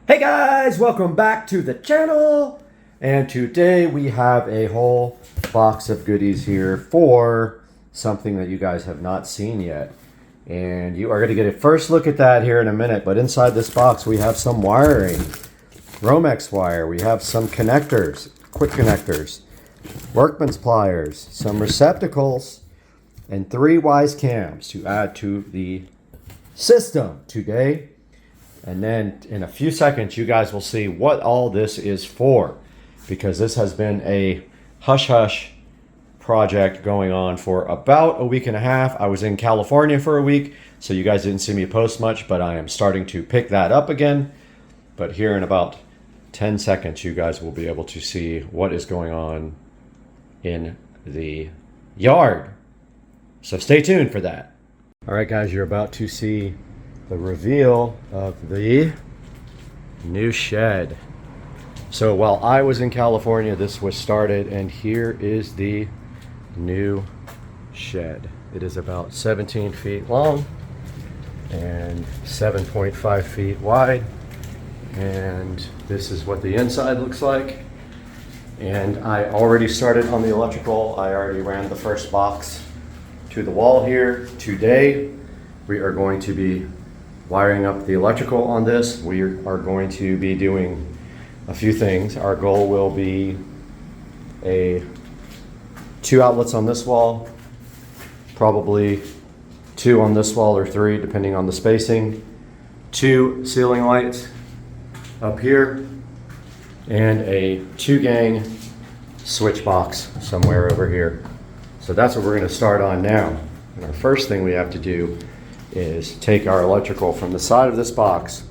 Hey guys, welcome back to the channel. And today we have a whole box of goodies here for something that you guys have not seen yet. And you are going to get a first look at that here in a minute. But inside this box we have some wiring, Romex wire, we have some connectors, quick connectors, workman's pliers, some receptacles, and 3 wise cams to add to the system today. And then in a few seconds, you guys will see what all this is for, because this has been a hush-hush project going on for about a week and a half. I was in California for a week, so you guys didn't see me post much, but I am starting to pick that up again. But here in about 10 seconds, you guys will be able to see what is going on in the yard. So stay tuned for that. All right, guys, you're about to see the reveal of the new shed. So while I was in California, this was started, and here is the new shed. It is about 17 feet long and 7.5 feet wide, and this is what the inside looks like. And I already started on the electrical. I already ran the first box to the wall here. Today we are going to be wiring up the electrical on this. We are going to be doing a few things. Our goal will be 2 outlets on this wall, probably 2 on this wall or 3 depending on the spacing, 2 ceiling lights up here, and a 2-gang switch box somewhere over here. So that's what we're going to start on now. And our first thing we have to do is take our electrical from the side of this box,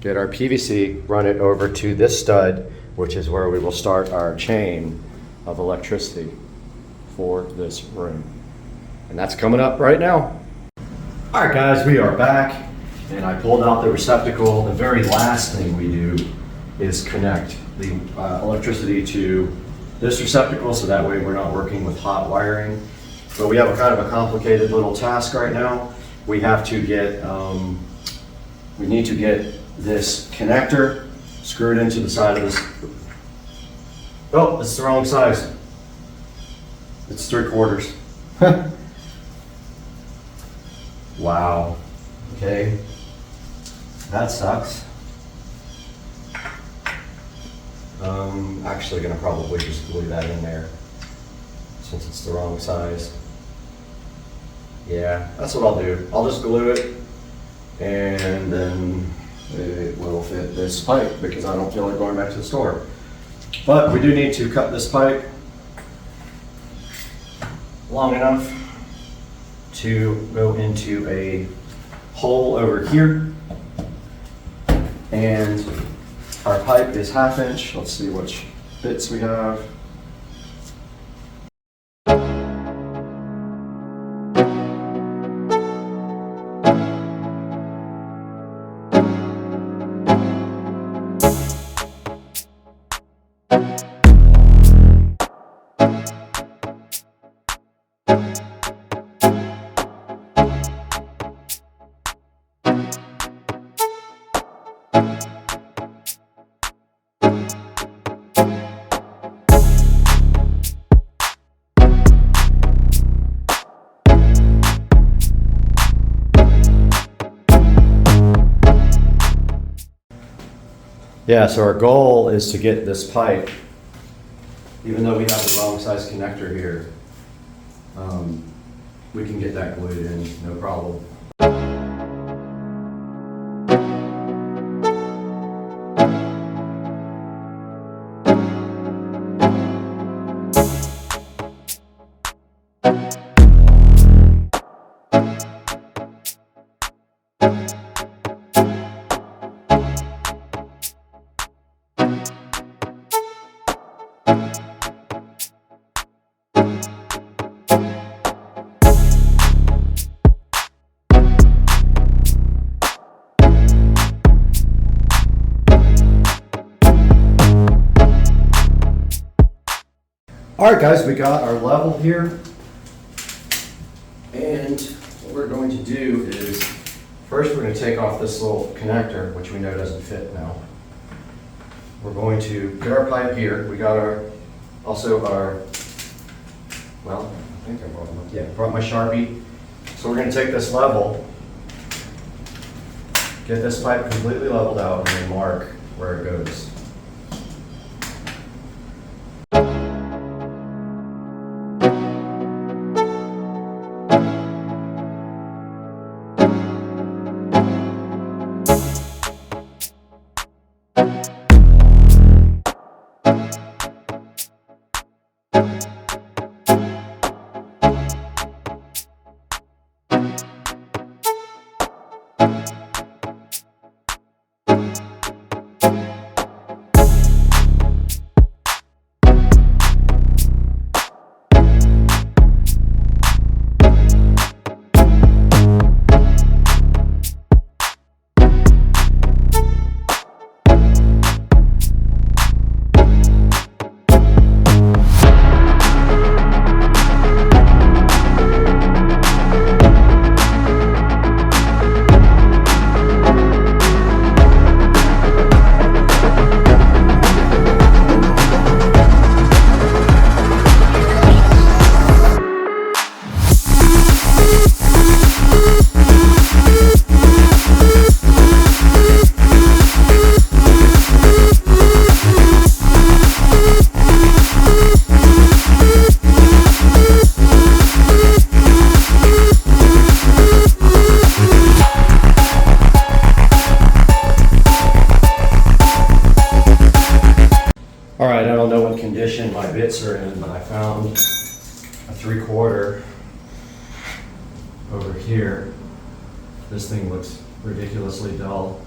get our PVC, run it over to this stud, which is where we will start our chain of electricity for this room. And that's coming up right now. All right, guys, we are back, and I pulled out the receptacle. The very last thing we do is connect the electricity to this receptacle, so that way we're not working with hot wiring. But we have a kind of a complicated little task right now. We have to get, we need to get this connector screwed into the side of this. Oh, it's the wrong size. It's 3/4. Wow. Okay. That sucks. Actually gonna probably just glue that in there since it's the wrong size. Yeah, that's what I'll do. I'll just glue it, and then it will fit this pipe because I don't feel like going back to the store. But we do need to cut this pipe long enough to go into a hole over here. And our pipe is 1/2 inch. Let's see which bits we have. Yeah, so our goal is to get this pipe, even though we have the wrong size connector here, we can get that glued in, no problem. All right, guys, we got our level here. And what we're going to do is, first we're going to take off this little connector, which we know doesn't fit now. we're going to get our pipe here. We got our, also our, well, I think I brought my Sharpie. So we're going to take this level, get this pipe completely leveled out, and then mark where it goes. All right, I don't know what condition my bits are in, but I found a 3/4 over here. This thing looks ridiculously dull.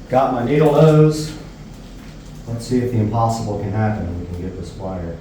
Got my needle nose. Let's see if the impossible can happen and we can get this wire.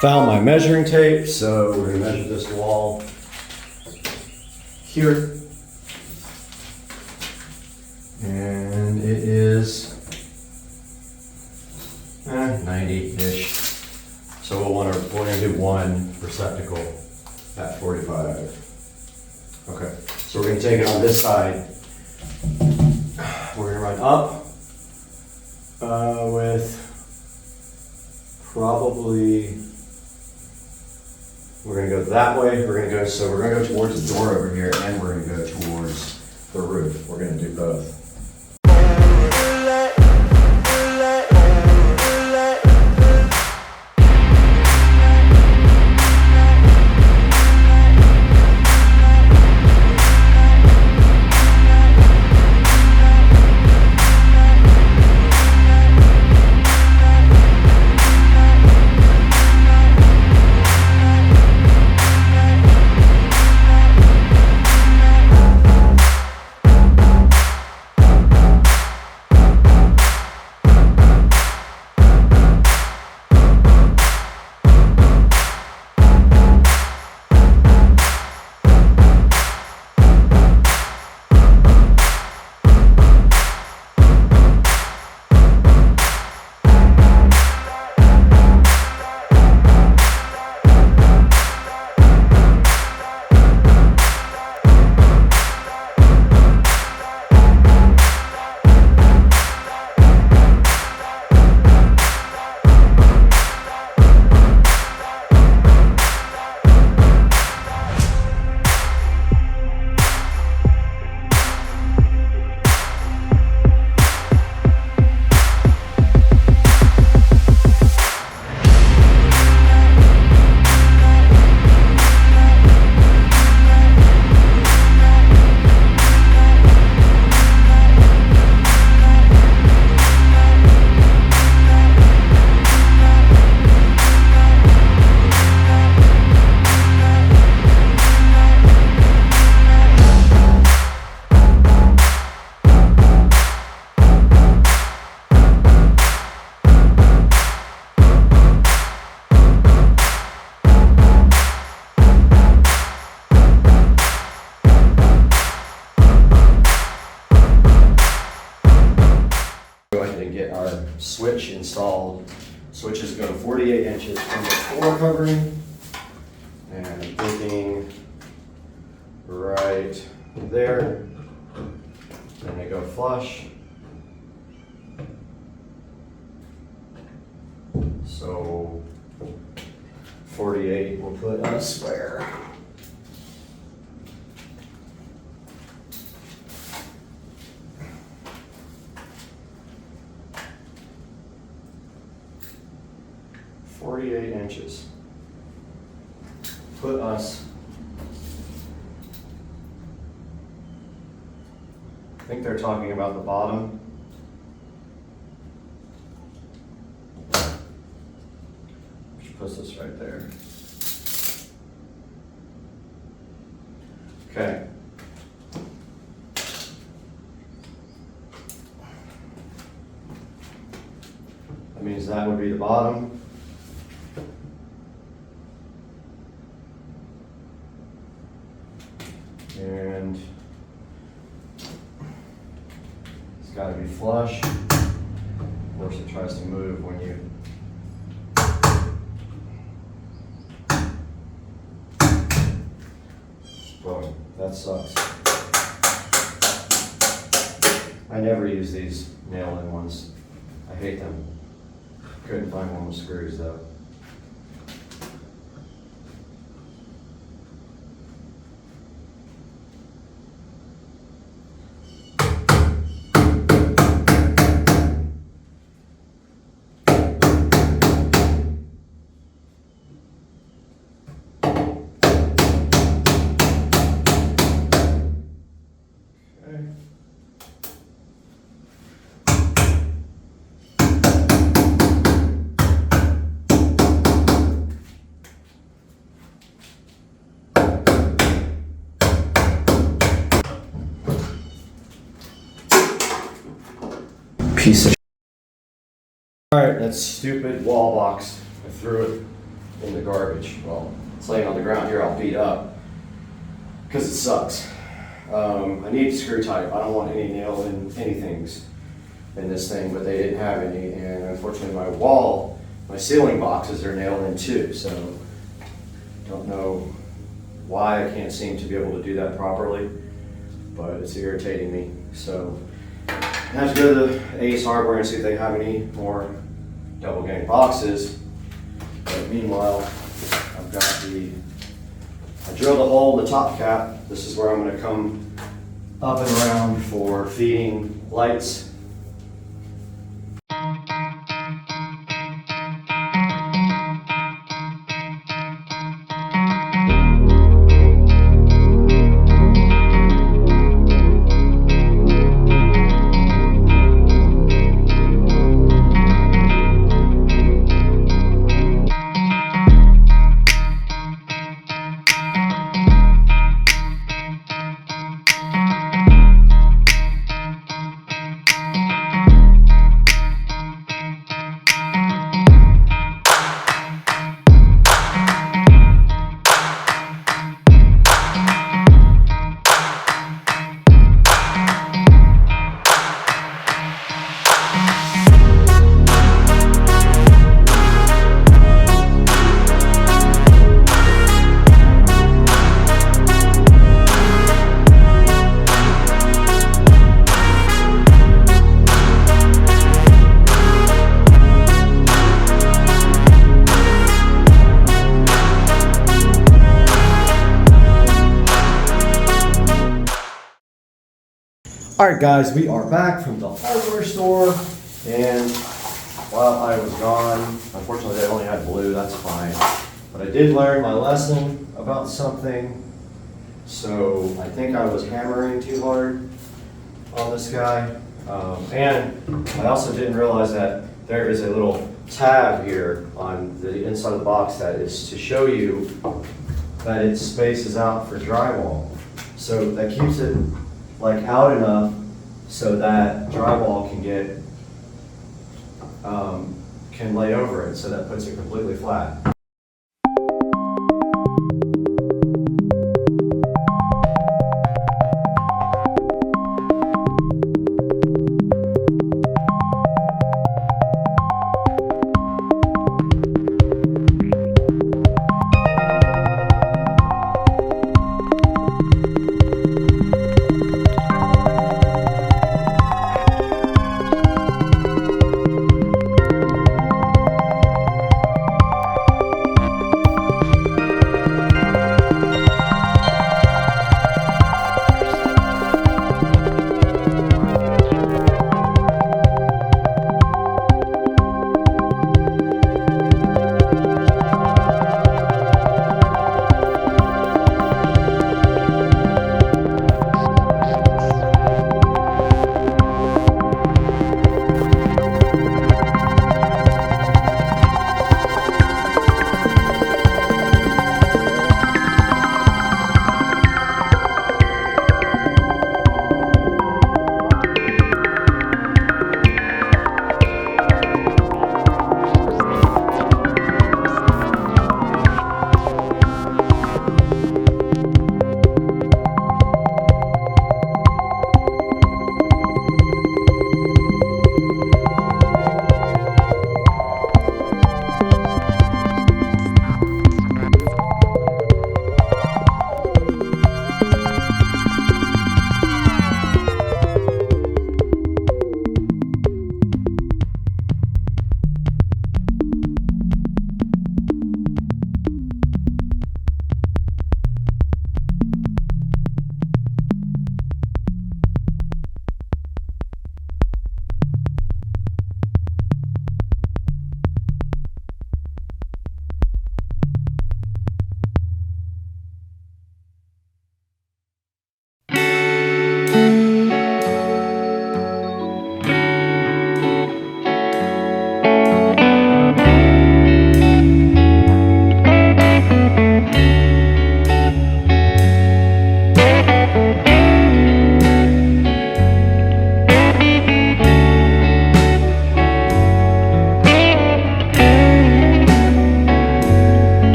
Found my measuring tape, so we're gonna measure this wall here. And it is 90-ish. So we're gonna do one receptacle at 45. Okay, so we're gonna take it on this side. We're gonna run up with probably, we're gonna go that way. We're gonna go towards the door over here, and we're gonna go towards the roof. We're gonna do both. Get our switch installed. Switch is going 48 inches from the floor covering, and I'm thinking right there. Then they go flush. So 48 will put us where? Inches. Put us, I think they're talking about the bottom. Which puts us right there. Okay. That means that would be the bottom. And it's got to be flush. Of course, it tries to move when you boom. That sucks. I never use these nail-in ones. I hate them. Couldn't find one with screws though. Piece of. All right, that stupid wall box. I threw it in the garbage. Well, it's laying on the ground here all beat up because it sucks. I need screw type. I don't want any nail in anythings in this thing, but they didn't have any, and unfortunately my ceiling boxes are nailed in too, so don't know why I can't seem to be able to do that properly, but it's irritating me. So I have to go to the Ace Hardware and see if they have any more double gang boxes. But meanwhile, I drilled a hole in the top cap. This is where I'm going to come up and around for feeding lights. Alright guys, we are back from the hardware store, and while I was gone, unfortunately they only had blue, that's fine, but I did learn my lesson about something. So I think I was hammering too hard on this guy, and I also didn't realize that there is a little tab here on the inside of the box that is to show you that it spaces out for drywall. So that keeps it like out enough so that drywall can get can lay over it, so that puts it completely flat.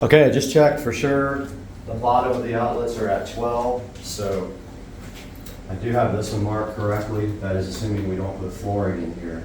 Okay, I just checked for sure. The bottom of the outlets are at 12, so I do have this one marked correctly. That is assuming we don't put flooring in here.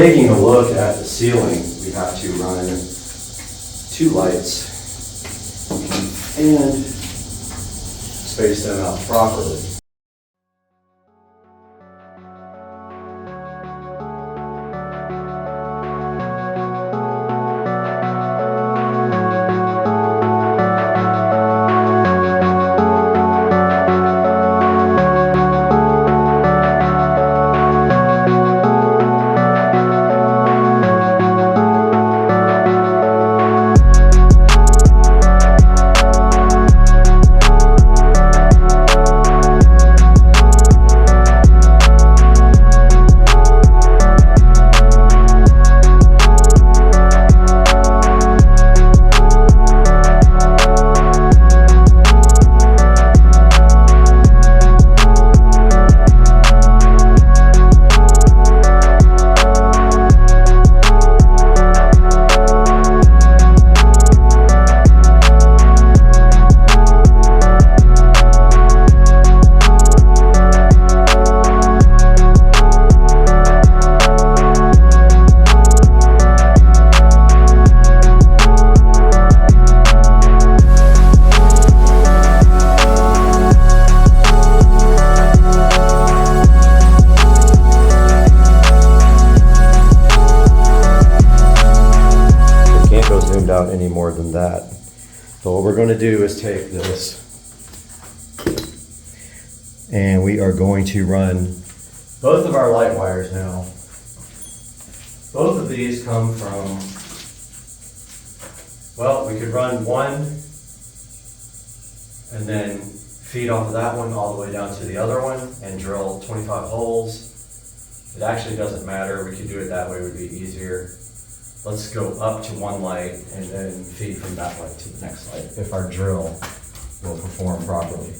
taking a look at the ceiling, we have to run 2 lights and space them out properly. Out any more than that. So what we're going to do is take this and we are going to run both of our light wires now. Both of these come from, well, we could run one and then feed off of that one all the way down to the other one and drill 25 holes. It actually doesn't matter. We could do it that way, it would be easier. Let's go up to one light and then feed from that light to the next light if our drill will perform properly.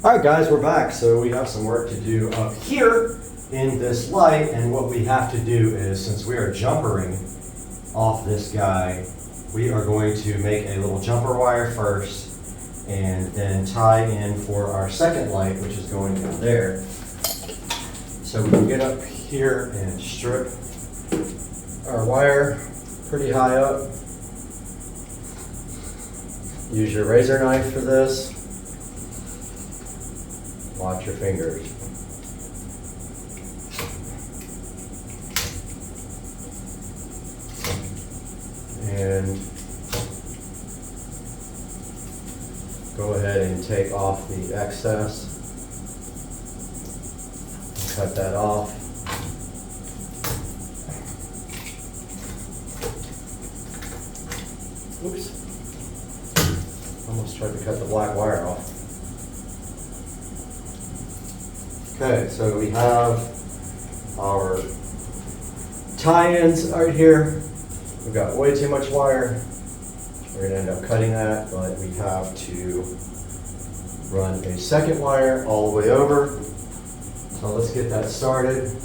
All right, guys, we're back. So we have some work to do up here in this light, and what we have to do is, since we are jumpering off this guy, we are going to make a little jumper wire first and then tie in for our second light, which is going in there. So we can get up here and strip our wire pretty high up. Use your razor knife for this. Watch your fingers. And go ahead and take off the excess. Cut that off. Oops. Almost tried to cut the black wire off. Okay, so we have our tie-ins right here. We've got way too much wire. We're gonna end up cutting that, but we have to run a second wire all the way over. So let's get that started.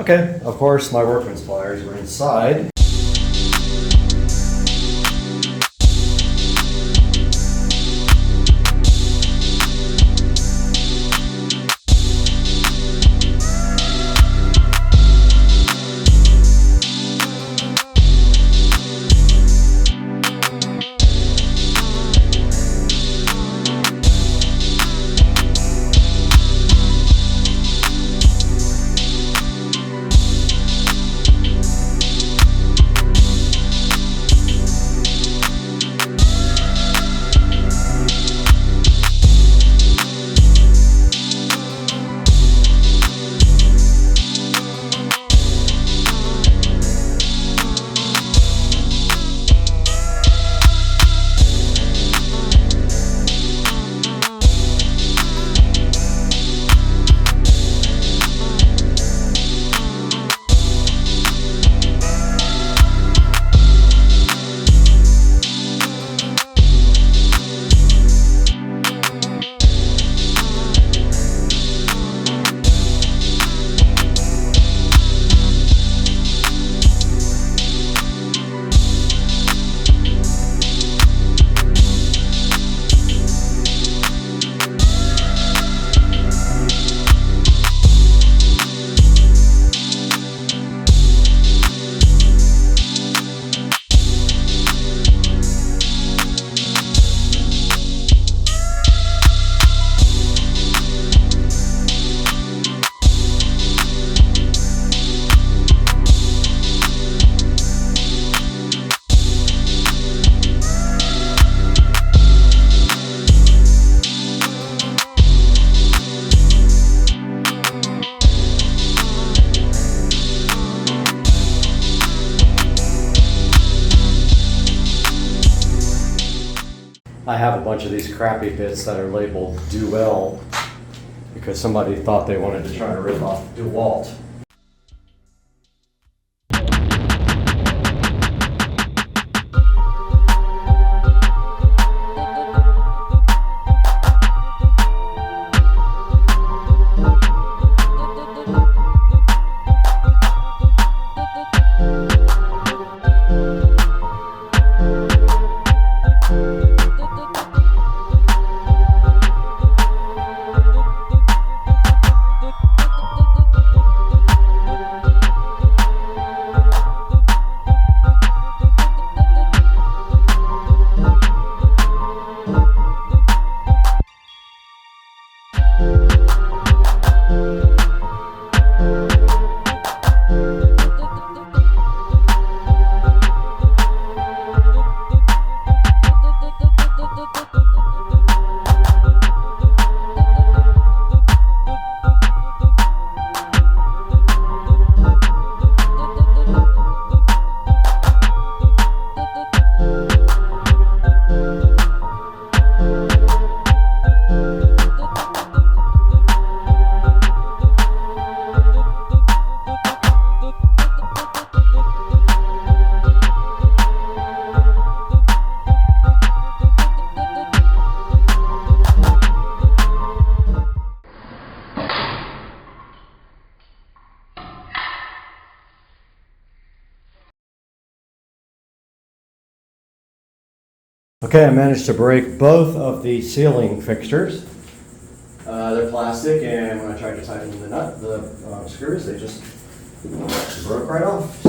Okay, of course my workman's pliers were inside. I have a bunch of these crappy bits that are labeled Duell because somebody thought they wanted to try to rip off DeWalt. Okay, I managed to break both of the ceiling fixtures. They're plastic, and when I tried to tighten the screws, they just broke right off.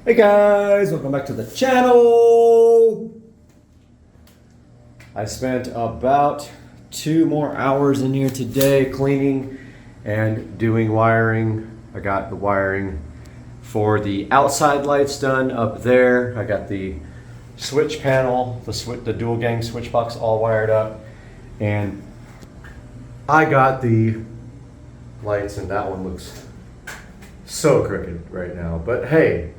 Hey guys, welcome back to the channel. I spent about 2 more hours in here today cleaning and doing wiring. I got the wiring for the outside lights done up there. I got the switch panel, the dual gang switch box all wired up, and I got the lights, and that one looks so crooked right now. But hey,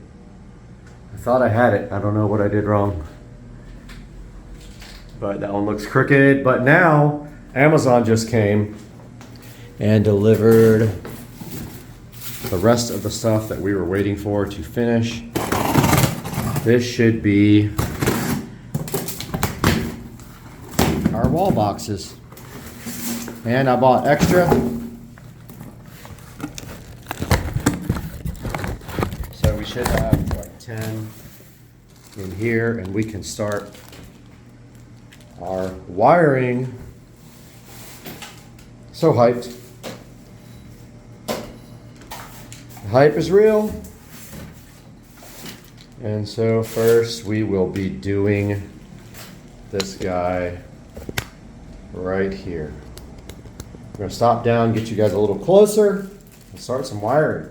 I thought I had it. I don't know what I did wrong. But that one looks crooked. But now Amazon just came and delivered the rest of the stuff that we were waiting for to finish. This should be our wall boxes. And I bought extra. So we should have like 10 in here, and we can start our wiring. So hyped. The hype is real. And so first we will be doing this guy right here. I'm going to stop down, get you guys a little closer, and start some wiring.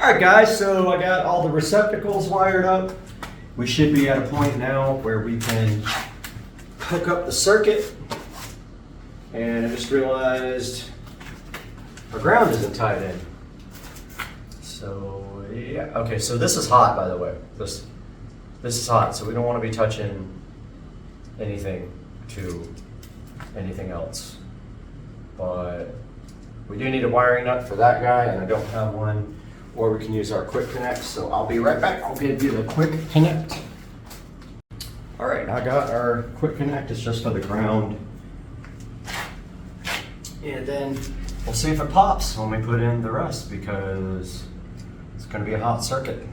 Alright guys, so I got all the receptacles wired up. We should be at a point now where we can hook up the circuit. And I just realized our ground isn't tied in. So yeah, okay, so this is hot, by the way. This is hot, so we don't want to be touching anything to anything else. But we do need a wiring nut for that guy, and I don't have one. Or we can use our quick connect, so I'll be right back. I'll give you the quick connect. All right, I got our quick connect. It's just for the ground. And then we'll see if it pops when we put in the rest, because it's gonna be a hot circuit.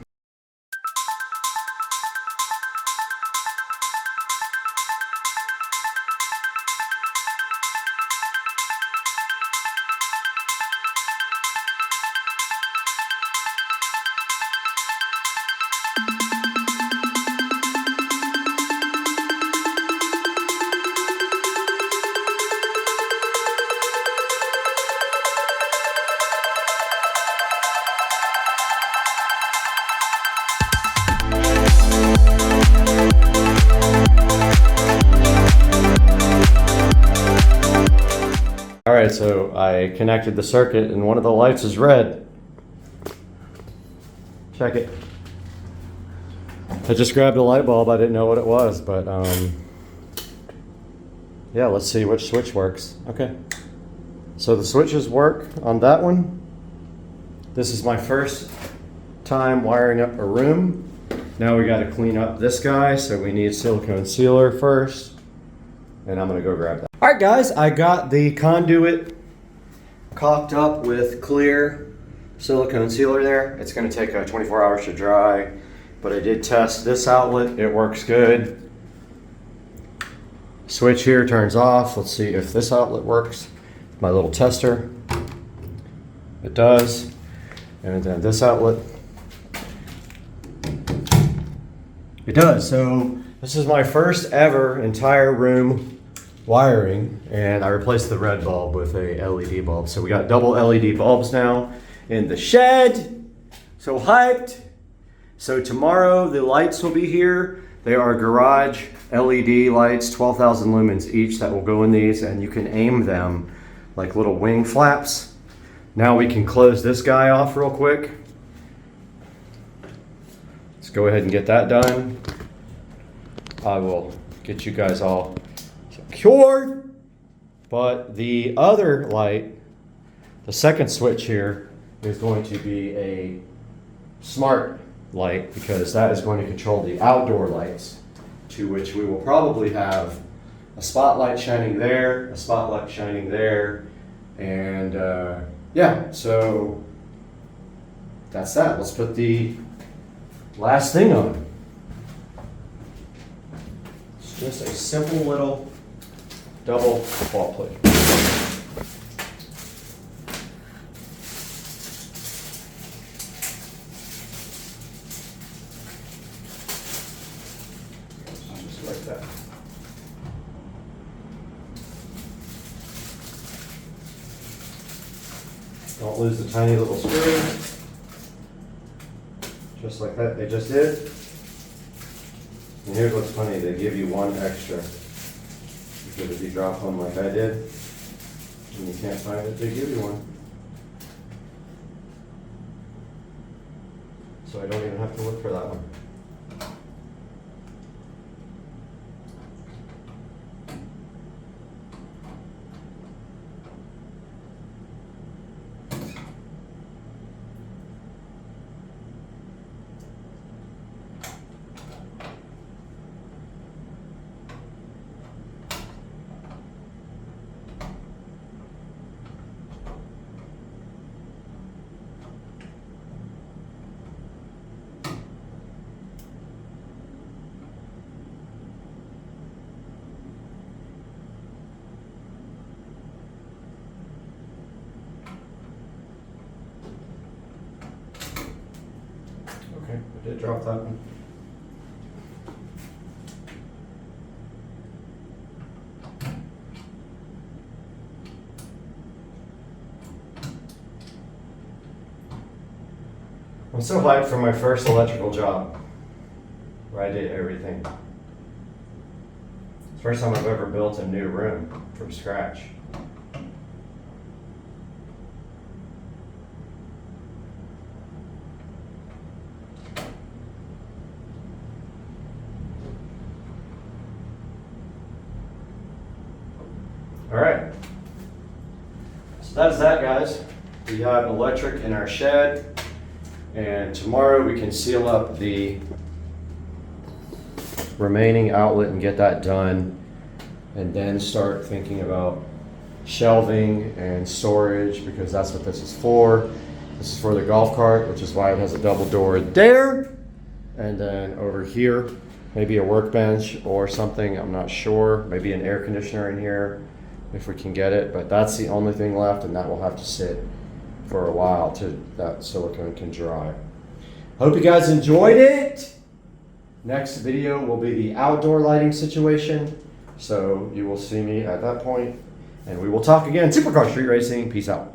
All right, so I connected the circuit and one of the lights is red. Check it. I just grabbed a light bulb. I didn't know what it was, but yeah, let's see which switch works. Okay. So the switches work on that one. This is my first time wiring up a room. Now we got to clean up this guy, so we need silicone sealer first. And I'm gonna go grab that. All right guys, I got the conduit caulked up with clear silicone sealer there. It's gonna take 24 hours to dry, but I did test this outlet. It works good. Switch here turns off. Let's see if this outlet works. My little tester. It does. And then this outlet. It does. So this is my first ever entire room wiring, and I replaced the red bulb with a LED bulb. So we got double LED bulbs now in the shed. So hyped. So tomorrow the lights will be here. They are garage LED lights, 12,000 lumens each, that will go in these, and you can aim them like little wing flaps. Now we can close this guy off real quick. Let's go ahead and get that done. I will get you guys all secured. But the other light, the second switch here, is going to be a smart light, because that is going to control the outdoor lights, to which we will probably have a spotlight shining there, a spotlight shining there, and yeah, so that's that. Let's put the last thing on. It's just a simple little double wall plate. Just like that. Don't lose the tiny little screw. Just like that, they just did. And here's what's funny, they give you one extra. Because if you drop one like I did, and you can't find it, they give you one. So I don't even have to look for that one. Okay, I did drop that one. I'm so hyped for my first electrical job where I did everything. It's the first time I've ever built a new room from scratch. All right, so that's that, guys. We have electric in our shed, and tomorrow we can seal up the remaining outlet and get that done, and then start thinking about shelving and storage, because that's what this is for. This is for the golf cart, which is why it has a double door there. And then over here, maybe a workbench or something, I'm not sure. Maybe an air conditioner in here if we can get it, but that's the only thing left, and that will have to sit for a while till that silicone can dry. Hope you guys enjoyed it. Next video will be the outdoor lighting situation, so you will see me at that point, and we will talk again. Supercar Street Racing, peace out.